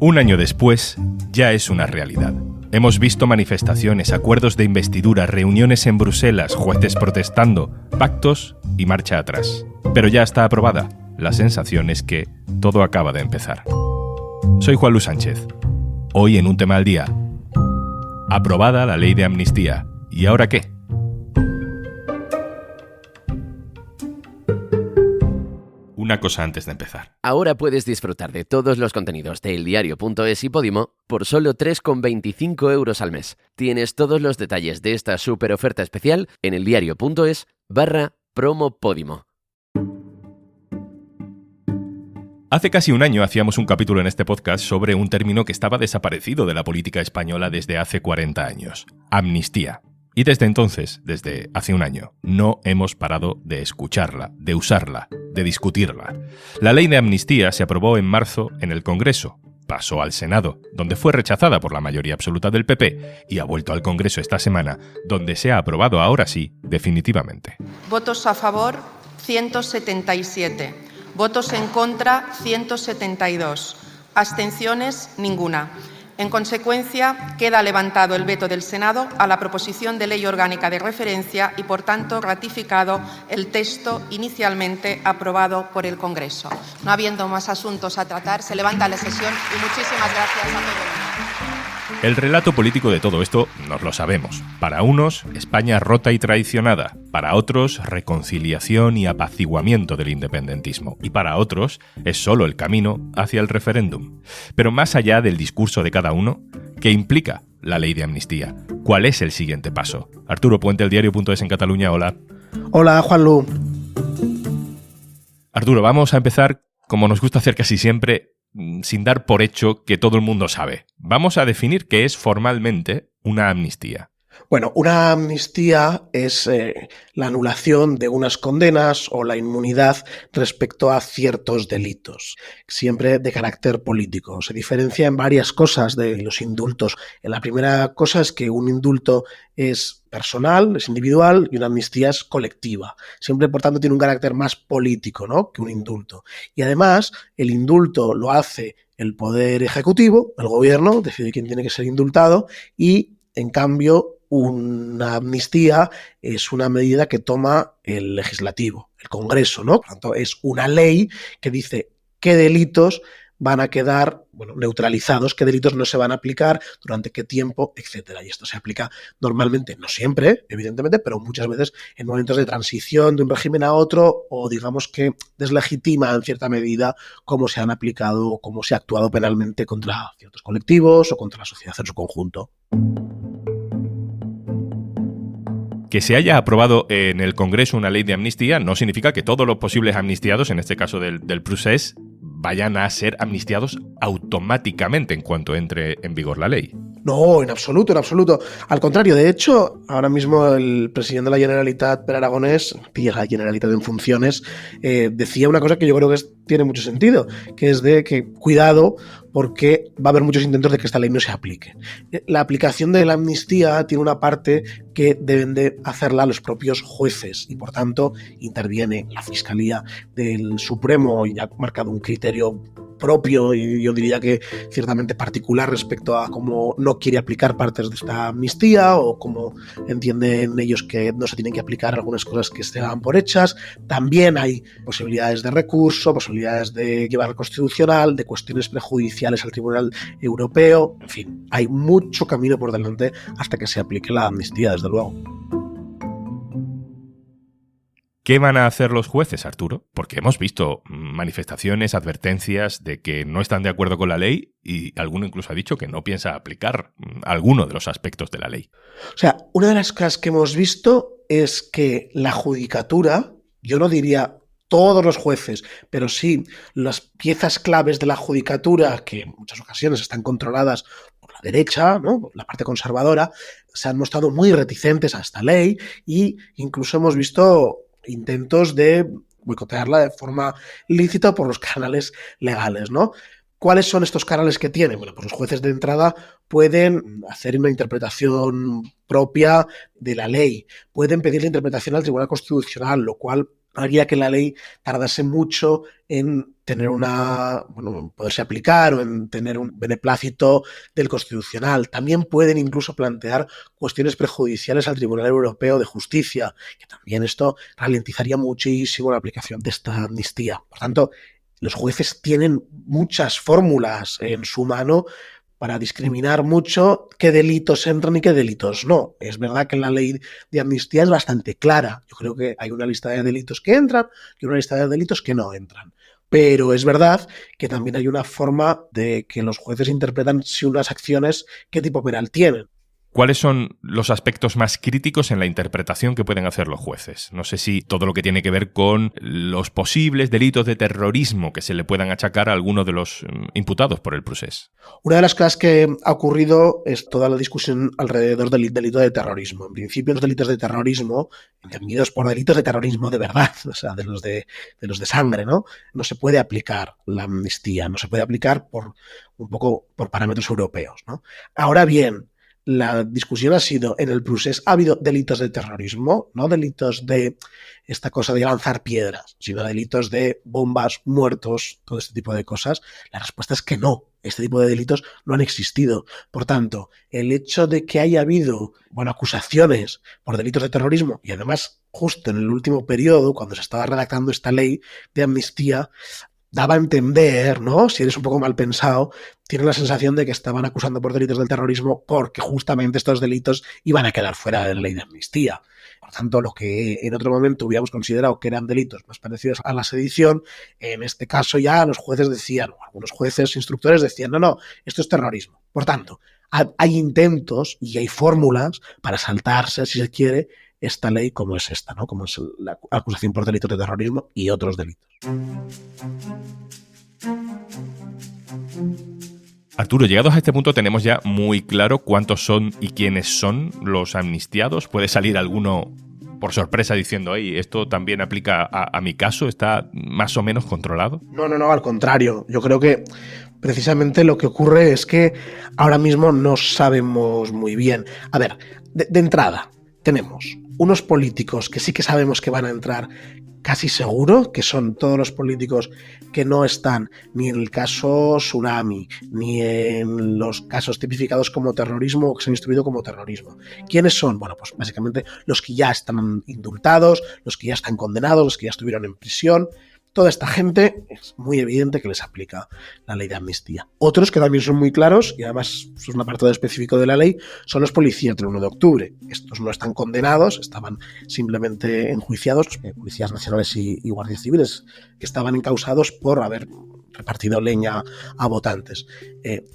Un año después, ya es una realidad. Hemos visto manifestaciones, acuerdos de investidura, reuniones en Bruselas, jueces protestando, pactos y marcha atrás. Pero ya está aprobada. La sensación es que todo acaba de empezar. Soy Juan Luis Sánchez. Hoy en Un Tema al Día. Aprobada la ley de amnistía. ¿Y ahora qué? Una cosa antes de empezar. Ahora puedes disfrutar de todos los contenidos de eldiario.es y Podimo por solo 3,25 € al mes. Tienes todos los detalles de esta super oferta especial en eldiario.es/promo Podimo. Hace casi un año hacíamos un capítulo en este podcast sobre un término que estaba desaparecido de la política española desde hace 40 años. Amnistía. Y desde entonces, desde hace un año, no hemos parado de escucharla, de usarla, de discutirla. La ley de amnistía se aprobó en marzo en el Congreso, pasó al Senado, donde fue rechazada por la mayoría absoluta del PP, y ha vuelto al Congreso esta semana, donde se ha aprobado ahora sí, definitivamente. Votos a favor, 177. Votos en contra, 172. Abstenciones, ninguna. En consecuencia, queda levantado el veto del Senado a la proposición de ley orgánica de referencia y, por tanto, ratificado el texto inicialmente aprobado por el Congreso. No habiendo más asuntos a tratar, se levanta la sesión y muchísimas gracias a todos. El relato político de todo esto nos lo sabemos. Para unos, España rota y traicionada. Para otros, reconciliación y apaciguamiento del independentismo. Y para otros, es solo el camino hacia el referéndum. Pero más allá del discurso de cada uno, ¿qué implica la ley de amnistía? ¿Cuál es el siguiente paso? Arturo Puente, eldiario.es en Cataluña, hola. Hola, Juanlu. Arturo, vamos a empezar, como nos gusta hacer casi siempre, sin dar por hecho que todo el mundo sabe. Vamos a definir qué es formalmente una amnistía. Bueno, una amnistía es la anulación de unas condenas o la inmunidad respecto a ciertos delitos, siempre de carácter político. Se diferencia en varias cosas de los indultos. La primera cosa es que un indulto es personal, es individual, y una amnistía es colectiva. Siempre, por tanto, tiene un carácter más político, ¿no?, que un indulto. Y además, el indulto lo hace el Poder Ejecutivo, el Gobierno, decide quién tiene que ser indultado, y, en cambio, una amnistía es una medida que toma el legislativo, el Congreso, ¿no? Por tanto, es una ley que dice qué delitos van a quedar, neutralizados, qué delitos no se van a aplicar, durante qué tiempo, etcétera. Y esto se aplica normalmente, no siempre, evidentemente, pero muchas veces en momentos de transición de un régimen a otro, o digamos que deslegitima en cierta medida cómo se han aplicado o cómo se ha actuado penalmente contra ciertos colectivos o contra la sociedad en su conjunto. Que se haya aprobado en el Congreso una ley de amnistía no significa que todos los posibles amnistiados, en este caso del procés, vayan a ser amnistiados automáticamente en cuanto entre en vigor la ley. No, en absoluto, en absoluto. Al contrario, de hecho, ahora mismo el presidente de la Generalitat, Pere Aragonès, la Generalitat en funciones, decía una cosa que yo creo que tiene mucho sentido, que es de que cuidado porque va a haber muchos intentos de que esta ley no se aplique. La aplicación de la amnistía tiene una parte que deben de hacerla los propios jueces y, por tanto, interviene la Fiscalía del Supremo y ha marcado un criterio propio y yo diría que ciertamente particular respecto a cómo no quiere aplicar partes de esta amnistía o cómo entienden ellos que no se tienen que aplicar algunas cosas que se dan por hechas. También hay posibilidades de recurso, posibilidades de llevar al Constitucional, de cuestiones prejudiciales al Tribunal Europeo. En fin, hay mucho camino por delante hasta que se aplique la amnistía, desde luego. ¿Qué van a hacer los jueces, Arturo? Porque hemos visto manifestaciones, advertencias de que no están de acuerdo con la ley y alguno incluso ha dicho que no piensa aplicar alguno de los aspectos de la ley. O sea, una de las cosas que hemos visto es que la judicatura, yo no diría todos los jueces, pero sí las piezas claves de la judicatura, que en muchas ocasiones están controladas por la derecha, ¿no?, la parte conservadora, se han mostrado muy reticentes a esta ley e incluso hemos visto intentos de boicotearla de forma lícita por los canales legales, ¿no? ¿Cuáles son estos canales que tienen? Bueno, pues los jueces de entrada pueden hacer una interpretación propia de la ley, pueden pedir la interpretación al Tribunal Constitucional, lo cual haría que la ley tardase mucho en tener poderse aplicar o en tener un beneplácito del Constitucional. También pueden incluso plantear cuestiones prejudiciales al Tribunal Europeo de Justicia, que también esto ralentizaría muchísimo la aplicación de esta amnistía. Por tanto, los jueces tienen muchas fórmulas en su mano para discriminar mucho qué delitos entran y qué delitos no. Es verdad que la ley de amnistía es bastante clara. Yo creo que hay una lista de delitos que entran y una lista de delitos que no entran. Pero es verdad que también hay una forma de que los jueces interpretan si unas acciones qué tipo penal tienen. ¿Cuáles son los aspectos más críticos en la interpretación que pueden hacer los jueces? No sé si todo lo que tiene que ver con los posibles delitos de terrorismo que se le puedan achacar a alguno de los imputados por el procés. Una de las cosas que ha ocurrido es toda la discusión alrededor del delito de terrorismo. En principio, los delitos de terrorismo, entendidos por delitos de terrorismo de verdad, o sea, de los de sangre, ¿no? No se puede aplicar la amnistía, no se puede aplicar por parámetros europeos, ¿no? Ahora bien, la discusión ha sido, en el procés ha habido delitos de terrorismo, no delitos de esta cosa de lanzar piedras, sino delitos de bombas, muertos, todo este tipo de cosas. La respuesta es que no, este tipo de delitos no han existido. Por tanto, el hecho de que haya habido acusaciones por delitos de terrorismo, y además justo en el último periodo, cuando se estaba redactando esta ley de amnistía, daba a entender, ¿no? Si eres un poco mal pensado, tienes la sensación de que estaban acusando por delitos del terrorismo porque justamente estos delitos iban a quedar fuera de la ley de amnistía. Por tanto, lo que en otro momento hubiéramos considerado que eran delitos más parecidos a la sedición, en este caso ya los jueces decían, o algunos jueces instructores decían, no, esto es terrorismo. Por tanto, hay intentos y hay fórmulas para saltarse, si se quiere, esta ley como es esta, ¿no? Como es la acusación por delitos de terrorismo y otros delitos. Arturo, llegados a este punto tenemos ya muy claro cuántos son y quiénes son los amnistiados. ¿Puede salir alguno por sorpresa diciendo, esto también aplica a mi caso? ¿Está más o menos controlado? No, al contrario. Yo creo que precisamente lo que ocurre es que ahora mismo no sabemos muy bien. A ver, de entrada, tenemos unos políticos que sí que sabemos que van a entrar casi seguro, que son todos los políticos que no están ni en el caso Tsunami, ni en los casos tipificados como terrorismo o que se han instruido como terrorismo. ¿Quiénes son? Bueno, pues básicamente los que ya están indultados, los que ya están condenados, los que ya estuvieron en prisión. Toda esta gente es muy evidente que les aplica la ley de amnistía. Otros que también son muy claros, y además es un apartado específico de la ley, son los policías del 1 de octubre. Estos no están condenados, estaban simplemente enjuiciados, policías nacionales y guardias civiles, que estaban encausados por haber repartido leña a votantes.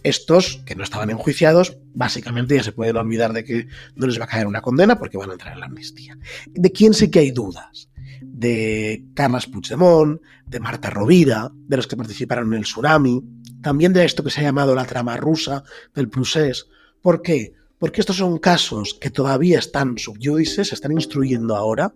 Estos, que no estaban enjuiciados, básicamente ya se pueden olvidar de que no les va a caer una condena porque van a entrar en la amnistía. ¿De quién sí que hay dudas? De Carles Puigdemont, de Marta Rovira, de los que participaron en el Tsunami, también de esto que se ha llamado la trama rusa del procés. ¿Por qué? Porque estos son casos que todavía están sub iudice, se están instruyendo ahora,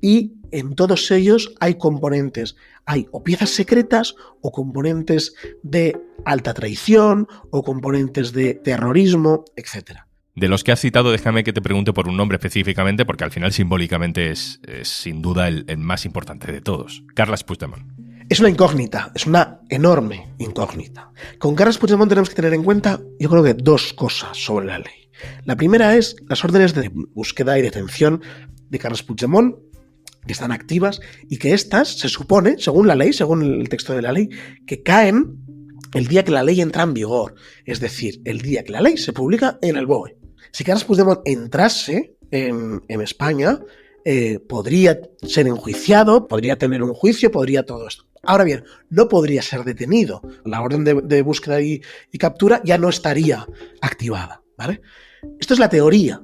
y en todos ellos hay componentes, hay o piezas secretas o componentes de alta traición o componentes de terrorismo, etcétera. De los que has citado, déjame que te pregunte por un nombre específicamente, porque al final simbólicamente es sin duda el más importante de todos. Carles Puigdemont. Es una incógnita, es una enorme incógnita. Con Carles Puigdemont tenemos que tener en cuenta, yo creo que dos cosas sobre la ley. La primera es las órdenes de búsqueda y detención de Carles Puigdemont, que están activas y que estas, se supone, según la ley, según el texto de la ley, que caen el día que la ley entra en vigor. Es decir, el día que la ley se publica en el BOE. Si Carles Puigdemont entrase en España, podría ser enjuiciado, podría tener un juicio, podría todo esto. Ahora bien, no podría ser detenido. La orden de búsqueda y captura ya no estaría activada, ¿vale? Esto es la teoría.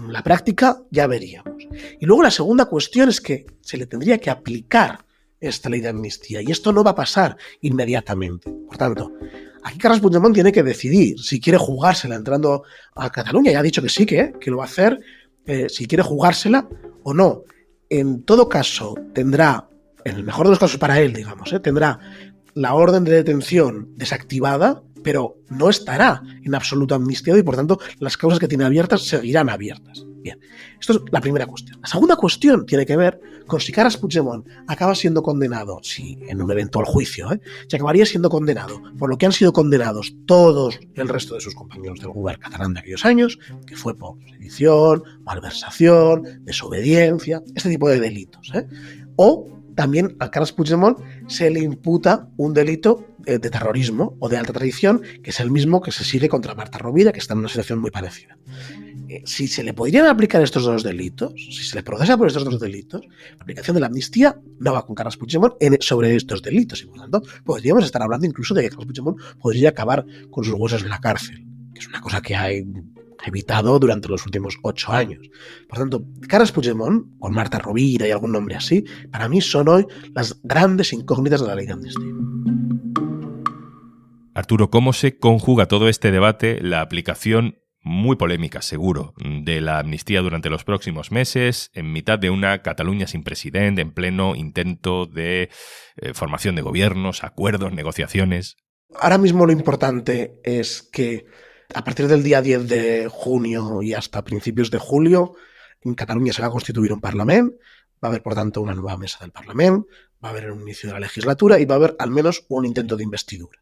La práctica ya veríamos. Y luego la segunda cuestión es que se le tendría que aplicar esta ley de amnistía y esto no va a pasar inmediatamente. Por tanto, aquí Carles Puigdemont tiene que decidir si quiere jugársela entrando a Cataluña. Ya ha dicho que sí, que lo va a hacer, si quiere jugársela o no. En todo caso, tendrá, en el mejor de los casos para él, digamos, tendrá la orden de detención desactivada pero no estará en absoluto amnistiado y, por tanto, las causas que tiene abiertas seguirán abiertas. Bien, esto es la primera cuestión. La segunda cuestión tiene que ver con si Carles Puigdemont acaba siendo condenado, si en un eventual juicio, si acabaría siendo condenado por lo que han sido condenados todos el resto de sus compañeros del gobierno catalán de aquellos años, que fue por sedición, malversación, desobediencia, este tipo de delitos. O también a Carles Puigdemont se le imputa un delito de terrorismo o de alta traición, que es el mismo que se sigue contra Marta Rovira, que está en una situación muy parecida. Si se le podrían aplicar estos dos delitos, si se le procesa por estos dos delitos, la aplicación de la amnistía no va con Carles Puigdemont sobre estos delitos, y por lo tanto podríamos estar hablando incluso de que Carles Puigdemont podría acabar con sus huesos en la cárcel, que es una cosa que ha evitado durante los últimos 8 años. Por tanto, Carles Puigdemont, con Marta Rovira y algún nombre así, para mí son hoy las grandes incógnitas de la ley de amnistía. Arturo, ¿cómo se conjuga todo este debate, la aplicación muy polémica, seguro, de la amnistía durante los próximos meses, en mitad de una Cataluña sin presidente, en pleno intento de formación de gobiernos, acuerdos, negociaciones? Ahora mismo lo importante es que a partir del día 10 de junio y hasta principios de julio, en Cataluña se va a constituir un Parlament, va a haber, por tanto, una nueva mesa del Parlament, va a haber un inicio de la legislatura y va a haber al menos un intento de investidura.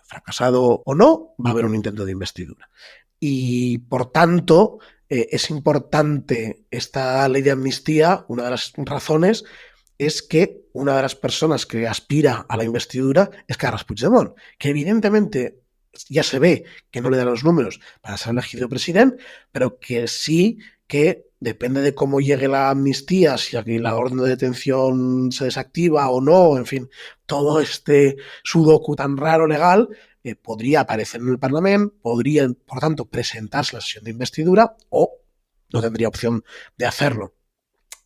Fracasado o no, va a haber un intento de investidura. Y, por tanto, es importante esta ley de amnistía. Una de las razones es que una de las personas que aspira a la investidura es Carles Puigdemont, que evidentemente ya se ve que no le dan los números para ser elegido presidente, pero que sí que depende de cómo llegue la amnistía, si aquí la orden de detención se desactiva o no, en fin, todo este sudoku tan raro legal podría aparecer en el Parlamento, podría, por tanto, presentarse la sesión de investidura o no tendría opción de hacerlo.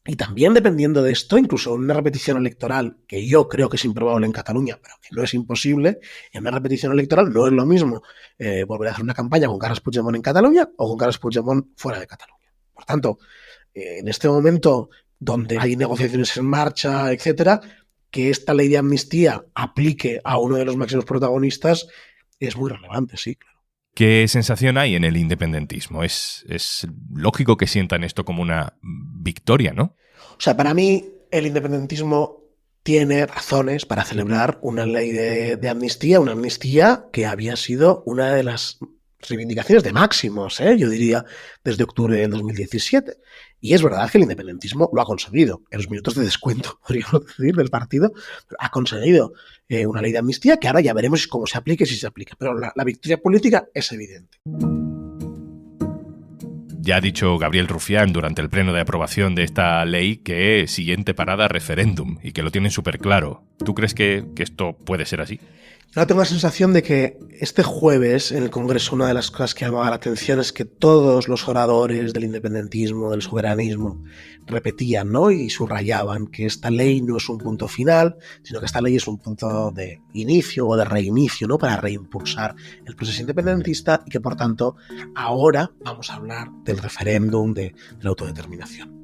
Y también, dependiendo de esto, incluso una repetición electoral, que yo creo que es improbable en Cataluña, pero que no es imposible, en una repetición electoral no es lo mismo volver a hacer una campaña con Carles Puigdemont en Cataluña o con Carles Puigdemont fuera de Cataluña. Por tanto, en este momento donde hay negociaciones en marcha, etcétera, que esta ley de amnistía aplique a uno de los máximos protagonistas es muy relevante, sí, claro. ¿Qué sensación hay en el independentismo? Es lógico que sientan esto como una victoria, ¿no? O sea, para mí el independentismo tiene razones para celebrar una ley de amnistía, una amnistía que había sido una de las reivindicaciones de máximos, yo diría, desde octubre del 2017. Y es verdad que el independentismo lo ha conseguido. En los minutos de descuento, podríamos decir, del partido, ha conseguido una ley de amnistía que ahora ya veremos cómo se aplica y si se aplica. Pero la victoria política es evidente. Ya ha dicho Gabriel Rufián durante el pleno de aprobación de esta ley que siguiente parada referéndum y que lo tienen súper claro. ¿Tú crees que esto puede ser así? Yo tengo la sensación de que este jueves en el Congreso una de las cosas que llamaba la atención es que todos los oradores del independentismo, del soberanismo, repetían, ¿no? Y subrayaban que esta ley no es un punto final, sino que esta ley es un punto de inicio o de reinicio, ¿no? Para reimpulsar el proceso independentista y que, por tanto, ahora vamos a hablar del referéndum de la autodeterminación.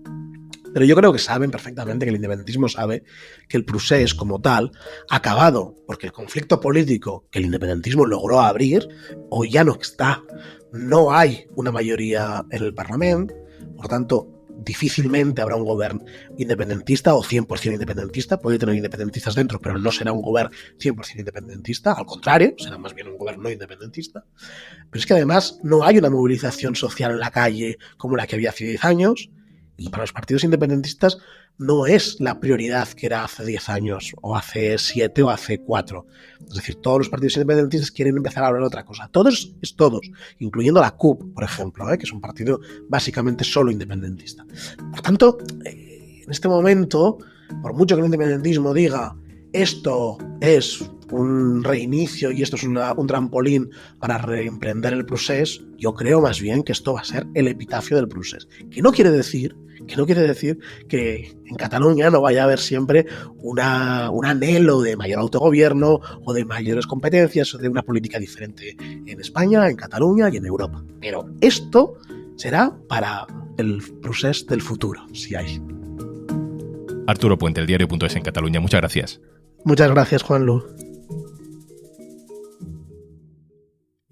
Pero yo creo que saben perfectamente que el independentismo sabe que el procés como tal ha acabado, porque el conflicto político que el independentismo logró abrir hoy ya no está. No hay una mayoría en el Parlamento, por tanto, difícilmente habrá un gobierno independentista o 100% independentista. Puede tener independentistas dentro, pero no será un gobierno 100% independentista. Al contrario, será más bien un gobierno no independentista. Pero es que además no hay una movilización social en la calle como la que había hace 10 años. Y para los partidos independentistas no es la prioridad que era hace 10 años, o hace 7 o hace 4. Es decir, todos los partidos independentistas quieren empezar a hablar de otra cosa. Todos es todos, incluyendo la CUP, por ejemplo, que es un partido básicamente solo independentista. Por tanto, en este momento, por mucho que el independentismo diga esto es un reinicio y esto es un trampolín para reemprender el procés, yo creo más bien que esto va a ser el epitafio del procés. Que no quiere decir que en Cataluña no vaya a haber siempre un anhelo de mayor autogobierno o de mayores competencias o de una política diferente en España, en Cataluña y en Europa. Pero esto será para el procés del futuro, si hay. Arturo Puente, el diario.es en Cataluña. Muchas gracias. Muchas gracias, Juanlu.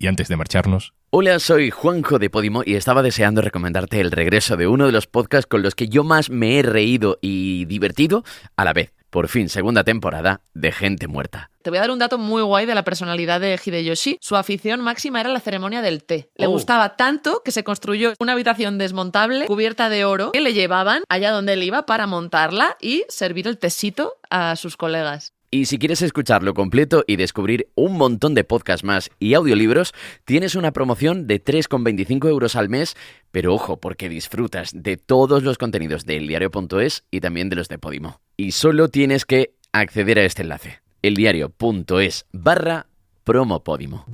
Y antes de marcharnos... Hola, soy Juanjo de Podimo y estaba deseando recomendarte el regreso de uno de los podcasts con los que yo más me he reído y divertido a la vez. Por fin, segunda temporada de Gente Muerta. Te voy a dar un dato muy guay de la personalidad de Hideyoshi. Su afición máxima era la ceremonia del té. Le gustaba tanto que se construyó una habitación desmontable cubierta de oro que le llevaban allá donde él iba para montarla y servir el tecito a sus colegas. Y si quieres escucharlo completo y descubrir un montón de podcasts más y audiolibros, tienes una promoción de 3,25 € al mes, pero ojo, porque disfrutas de todos los contenidos de eldiario.es y también de los de Podimo. Y solo tienes que acceder a este enlace, eldiario.es/promopodimo.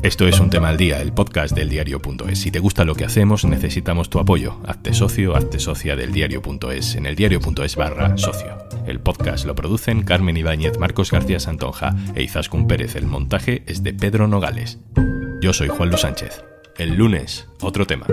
Esto es Un Tema al Día, el podcast del diario.es. Si te gusta lo que hacemos, necesitamos tu apoyo. Hazte socio, hazte socia del diario.es en eldiario.es/socio. El podcast lo producen Carmen Ibáñez, Marcos García Santonja e Izaskun Pérez. El montaje es de Pedro Nogales. Yo soy Juan Luis Sánchez. El lunes, otro tema.